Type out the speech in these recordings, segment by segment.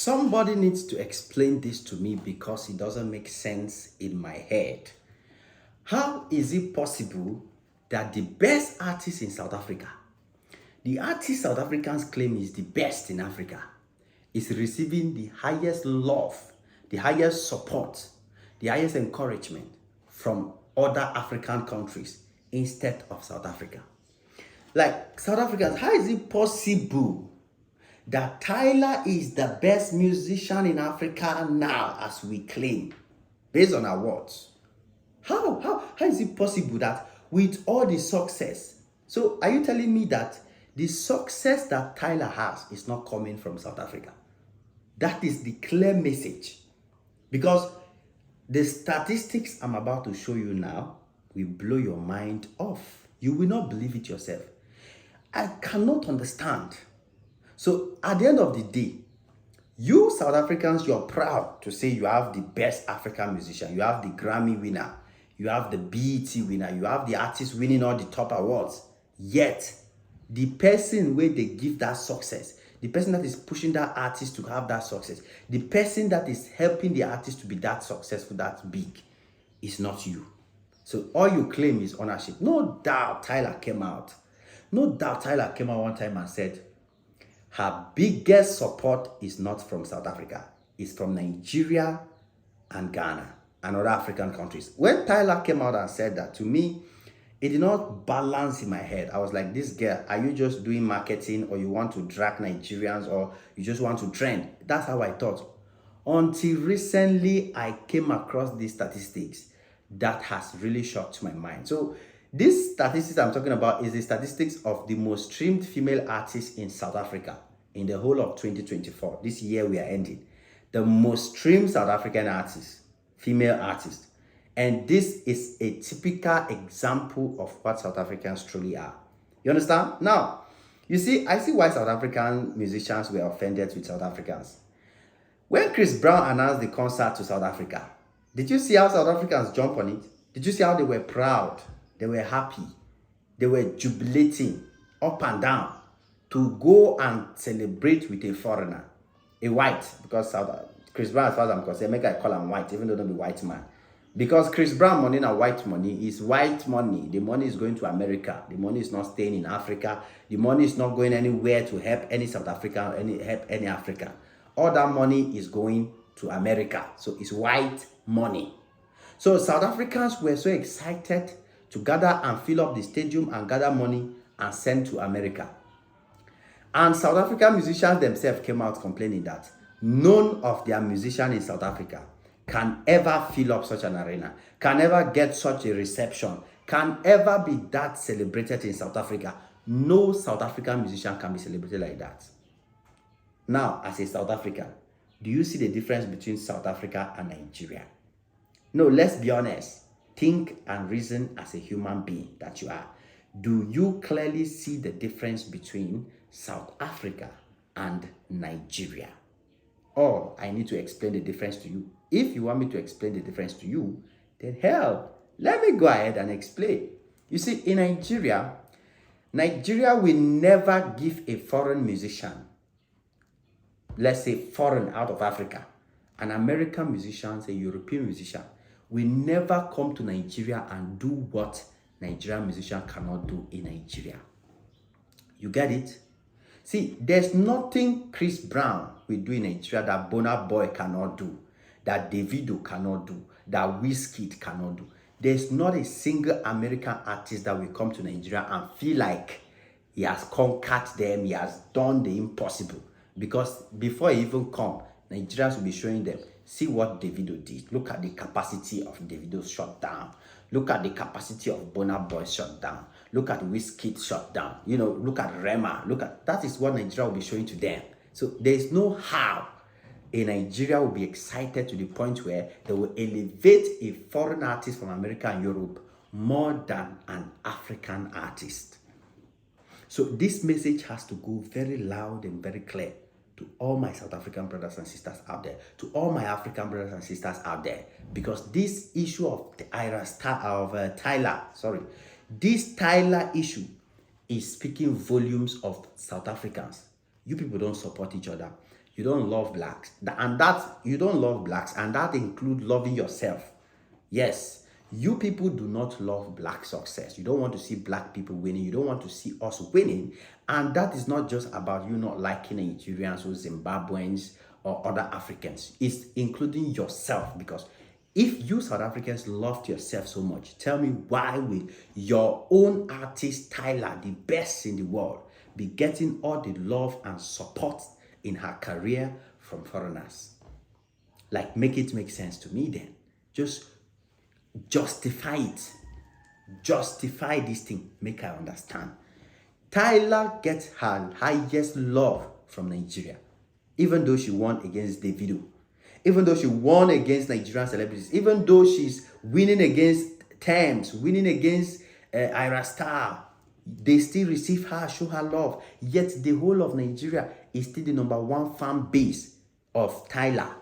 Somebody needs to explain this to me because it doesn't make sense in my head. How is it possible that the best artist in South Africa, the artist South Africans claim is the best in Africa, is receiving the highest love, the highest support, the highest encouragement from other African countries instead of South Africa? Like South Africans, how is it possible that Tyla is the best musician in Africa now, as we claim, based on our words? How is it possible that with all the success? So are you telling me that the success that Tyla has is not coming from South Africa? That is the clear message. Because the statistics I'm about to show you now will blow your mind off. You will not believe it yourself. I cannot understand. So at the end of the day, you South Africans, you're proud to say you have the best African musician. You have the Grammy winner. You have the BET winner. You have the artist winning all the top awards. Yet, the person where they give that success, the person that is pushing that artist to have that success, the person that is helping the artist to be that successful, that big, is not you. So all you claim is ownership. No doubt Tyla came out. No doubt Tyla came out one time and said, her biggest support is not from South Africa. It's from Nigeria and Ghana and other African countries. When Tyla came out and said that, to me, it did not balance in my head. I was like, this girl, are you just doing marketing, or you want to drag Nigerians, or you just want to trend? That's how I thought. Until recently, I came across these statistics that has really shocked my mind. So these statistics I'm talking about is the statistics of the most streamed female artists in South Africa in the whole of 2024. This year we are ending. The most streamed South African artists, female artists. And this is a typical example of what South Africans truly are. You understand? Now, you see, I see why South African musicians were offended with South Africans. When Chris Brown announced the concert to South Africa, did you see how South Africans jump on it? Did you see how they were proud? They were happy. They were jubilating up and down to go and celebrate with a foreigner, a white, because Chris Brown, as far as I'm concerned, make I call him white, even though don't be white man. Because Chris Brown money and white money is white money. The money is going to America. The money is not staying in Africa. The money is not going anywhere to help any South African, help any African. All that money is going to America. So it's white money. So South Africans were so excited to gather and fill up the stadium and gather money and send to America. And South African musicians themselves came out complaining that none of their musicians in South Africa can ever fill up such an arena, can ever get such a reception, can ever be that celebrated in South Africa. No South African musician can be celebrated like that. Now, as a South African, do you see the difference between South Africa and Nigeria? No, let's be honest. Think and reason as a human being that you are. Do you clearly see the difference between South Africa and Nigeria? Or I need to explain the difference to you. If you want me to explain the difference to you, then hell, let me go ahead and explain. You see, in Nigeria will never give a foreign musician, let's say foreign out of Africa, an American musician, a European musician, will never come to Nigeria and do what Nigerian musician cannot do in Nigeria. You get it? See, there's nothing Chris Brown will do in Nigeria that Burna Boy cannot do, that Davido cannot do, that Wizkid cannot do. There's not a single American artist that will come to Nigeria and feel like he has conquered them, he has done the impossible. Because before he even come, Nigerians will be showing them, see what Davido did. Look at the capacity of Davido's shutdown. Look at the capacity of Burna Boy's shutdown. Look at Wizkid's shutdown. You know, look at Rema. That is what Nigeria will be showing to them. So there is no how a Nigeria will be excited to the point where they will elevate a foreign artist from America and Europe more than an African artist. So this message has to go very loud and very clear to all my South African brothers and sisters out there, to all my African brothers and sisters out there, because this issue of Tyla, this Tyla issue is speaking volumes of South Africans. You people don't support each other. You don't love blacks. And that you don't love blacks, and that includes loving yourself. Yes, you people do not love black success. You don't want to see black people winning. You don't want to see us winning. And that is not just about you not liking Nigerians or Zimbabweans or other Africans. It's including yourself, because if you South Africans loved yourself so much, tell me why will your own artist Tyla, the best in the world, be getting all the love and support in her career from foreigners? Like, make it make sense to me then. Just justify it. Justify this thing. Make her understand. Tyla gets her highest love from Nigeria. Even though she won against Davido. Even though she won against Nigerian celebrities. Even though she's winning against Thames, winning against Ira Star. They still receive her, show her love. Yet the whole of Nigeria is still the #1 fan base of Tyla.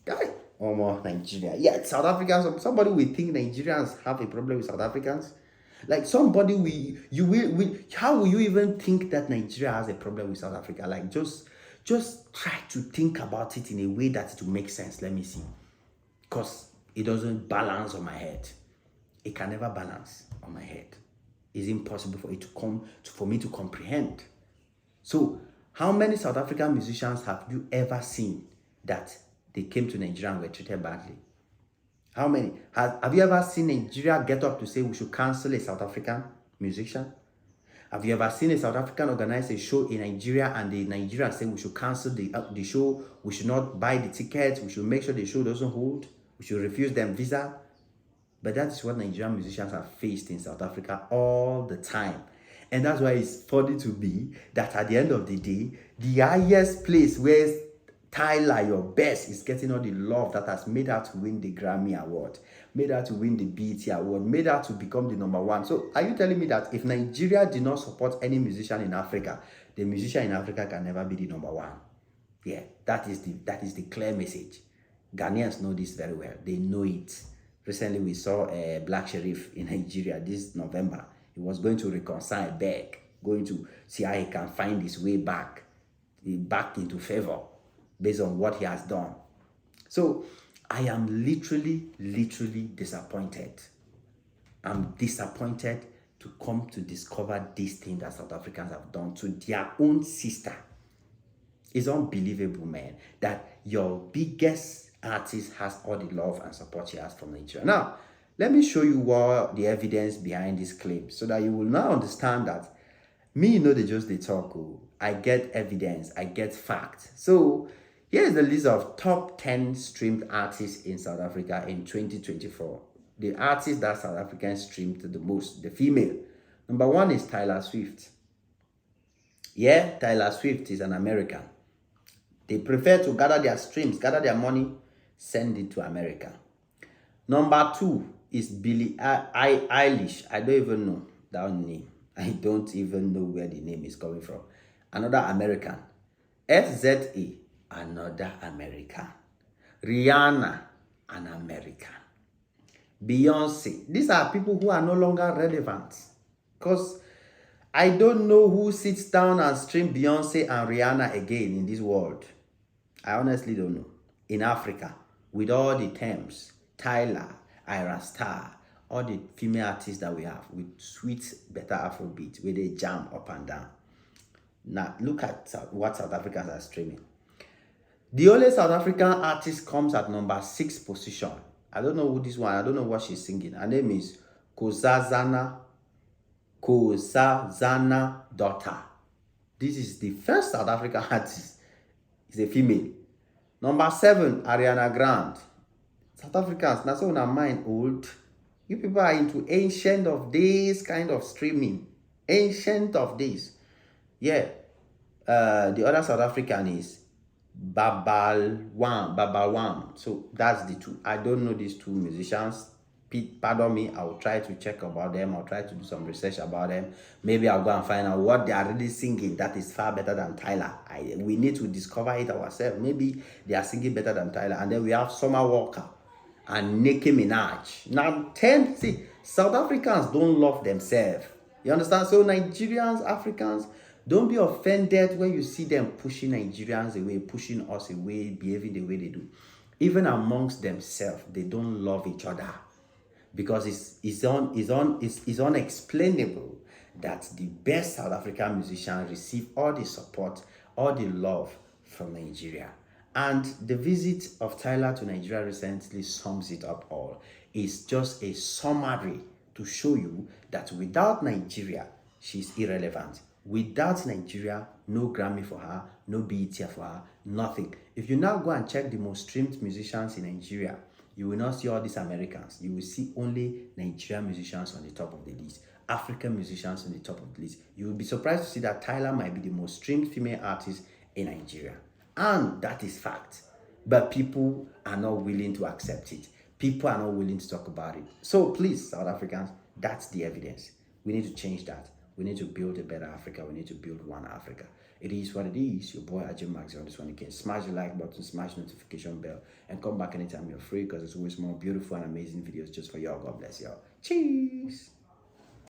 Guy, oh more Nigeria. Yeah, South Africans. Somebody will think Nigerians have a problem with South Africans. Like somebody how will you even think that Nigeria has a problem with South Africa? Like just try to think about it in a way that it will make sense. Let me see. Because it doesn't balance on my head. It can never balance on my head. It's impossible for it to for me to comprehend. So, how many South African musicians have you ever seen that they came to Nigeria and were treated badly? How many? Have you ever seen Nigeria get up to say we should cancel a South African musician? Have you ever seen a South African organize a show in Nigeria and the Nigerians say we should cancel the show, we should not buy the tickets, we should make sure the show doesn't hold, we should refuse them visa? But that is what Nigerian musicians have faced in South Africa all the time. And that's why it's funny to me that at the end of the day, the highest place where Tyla, your best, is getting all the love that has made her to win the Grammy Award, made her to win the BET Award, made her to become the #1. So are you telling me that if Nigeria did not support any musician in Africa, the musician in Africa can never be the #1? Yeah, that is the clear message. Ghanaians know this very well. They know it. Recently, we saw a Black Sheriff in Nigeria this November. He was going to reconcile back, going to see how he can find his way back into favor based on what he has done. So, I am literally disappointed. I'm disappointed to come to discover this thing that South Africans have done to their own sister. It's unbelievable, man, that your biggest artist has all the love and support she has from Nigeria. Now, let me show you what the evidence behind this claim so that you will now understand that me, they just they talk. I get evidence, I get facts. So here's the list of top 10 streamed artists in South Africa in 2024. The artist that South Africans streamed the most, the female. #1 is Tyla Swift. Yeah, Tyla Swift is an American. They prefer to gather their streams, gather their money, send it to America. #2 is Billie Eilish. I don't even know that name. I don't even know where the name is coming from. Another American. FZA, another American. Rihanna, an American. Beyonce. These are people who are no longer relevant. Because I don't know who sits down and streams Beyonce and Rihanna again in this world. I honestly don't know. In Africa, with all the terms, Tyla, Ira Star, all the female artists that we have with sweet, better Afrobeat, where they jam up and down. Now, look at what South Africans are streaming. The only South African artist comes at #6 position. I don't know who this one, I don't know what she's singing. Her name is Kozazana Daughter. This is the first South African artist. It's a female. #7, Ariana Grande. South Africans, that's on our mind old. You people are into ancient of days kind of streaming. Ancient of days. Yeah. The other South African is Babawam. So that's the two. I don't know these two musicians. Pardon me, I will try to check about them. I'll try to do some research about them. Maybe I'll go and find out what they are really singing that is far better than Tyla. We need to discover it ourselves. Maybe they are singing better than Tyla. And then we have Summer Walker and Nicki Minaj. Now, see, South Africans don't love themselves. You understand? So Nigerians, Africans Don't be offended when you see them pushing Nigerians away, pushing us away, behaving the way they do. Even amongst themselves, they don't love each other, because it's unexplainable that the best South African musicians receive all the support, all the love from Nigeria. And the visit of Tyla to Nigeria recently sums it up all. It's just a summary to show you that without Nigeria, she's irrelevant. Without Nigeria, no Grammy for her, no BET for her, nothing. If you now go and check the most streamed musicians in Nigeria, you will not see all these Americans. You will see only Nigerian musicians on the top of the list, African musicians on the top of the list. You will be surprised to see that Tyla might be the most streamed female artist in Nigeria. And that is fact. But people are not willing to accept it. People are not willing to talk about it. So please, South Africans, that's the evidence. We need to change that. We need to build a better Africa. We need to build one Africa. It is what it is. Your boy Ajay Max on this one again. Smash the like button, smash the notification bell, and come back anytime you're free, because there's always more beautiful and amazing videos just for y'all. God bless y'all. Cheers.